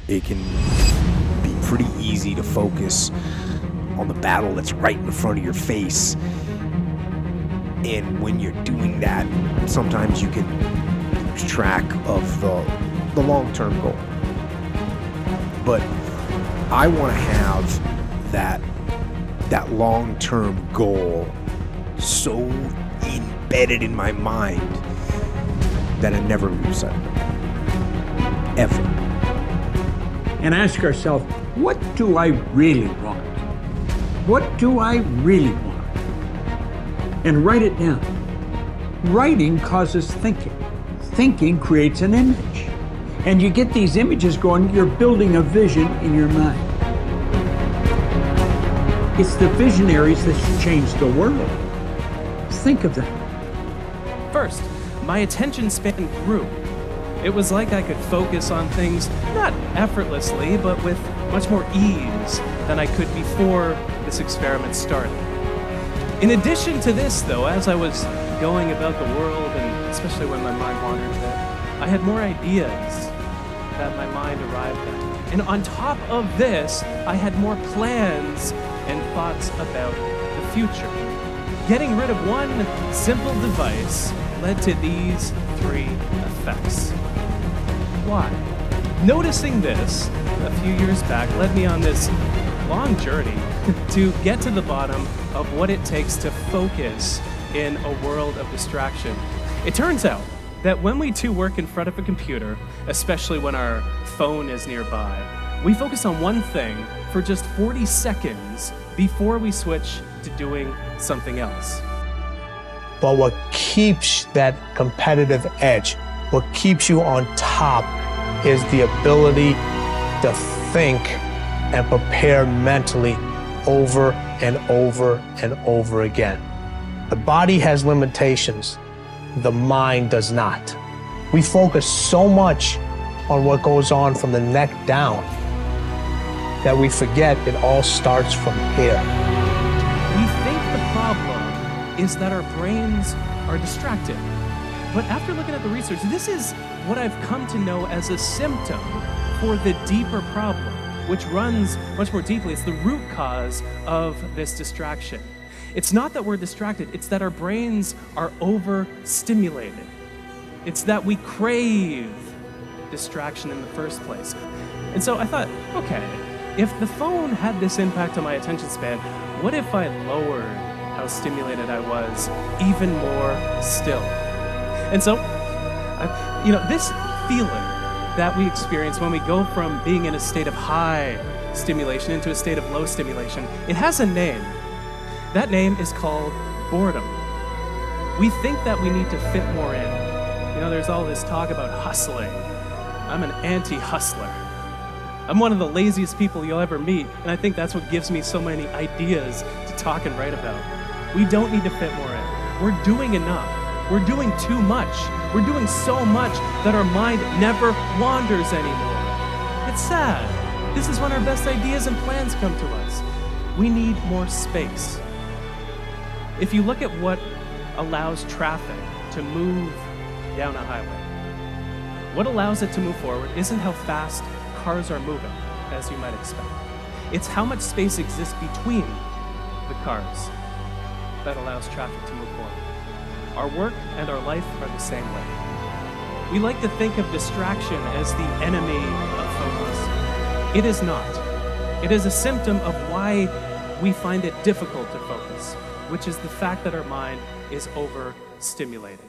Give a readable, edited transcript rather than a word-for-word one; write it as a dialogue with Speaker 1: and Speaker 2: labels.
Speaker 1: it can be pretty easy to focus on the battle that's right in front of your face. And when you're doing that, sometimes you can lose track of the long-term goal. But I want to have that long-term goal so embedded in my mind that I never lose sight of it. Ever.
Speaker 2: And ask ourselves, what do I really want? What do I really want? And write it down. Writing causes thinking. Thinking creates an image. And you get these images going, you're building a vision in your mind. It's the visionaries that change the world. Think of that.
Speaker 3: First, my attention span grew. It was like I could focus on things not effortlessly, but with much more ease than I could before this experiment started. In addition to this, though, as I was going about the world, and especially when my mind wandered a bit, I had more ideas that my mind arrived at. And on top of this, I had more plans and thoughts about the future. Getting rid of one simple device led to these 3 effects. Why? Noticing this a few years back led me on this long journey to get to the bottom of what it takes to focus in a world of distraction. It turns out that when we two work in front of a computer, especially when our phone is nearby, we focus on one thing for just 40 seconds before we switch to doing something else.
Speaker 4: But what keeps that competitive edge, what keeps you on top, is the ability to think and prepare mentally over and over and over again. The body has limitations, the mind does not. We focus so much on what goes on from the neck down that we forget it all starts from here.
Speaker 3: We think the problem is that our brains are distracted. But after looking at the research, this is what I've come to know as a symptom for the deeper problem, which runs much more deeply. It's the root cause of this distraction. It's not that we're distracted, it's that our brains are overstimulated. It's that we crave distraction in the first place. And so I thought, okay, if the phone had this impact on my attention span, what if I lowered how stimulated I was even more still? And so, this feeling that we experience when we go from being in a state of high stimulation into a state of low stimulation, it has a name. That name is called boredom. We think that we need to fit more in. There's all this talk about hustling. I'm an anti-hustler. I'm one of the laziest people you'll ever meet, and I think that's what gives me so many ideas to talk and write about. We don't need to fit more in. We're doing enough. We're doing too much. We're doing so much that our mind never wanders anymore. It's sad. This is when our best ideas and plans come to us. We need more space. If you look at what allows traffic to move down a highway, what allows it to move forward isn't how fast cars are moving, as you might expect. It's how much space exists between the cars that allows traffic to move forward. Our work and our life are the same way. We like to think of distraction as the enemy of focus. It is not. It is a symptom of why we find it difficult to focus, which is the fact that our mind is overstimulated.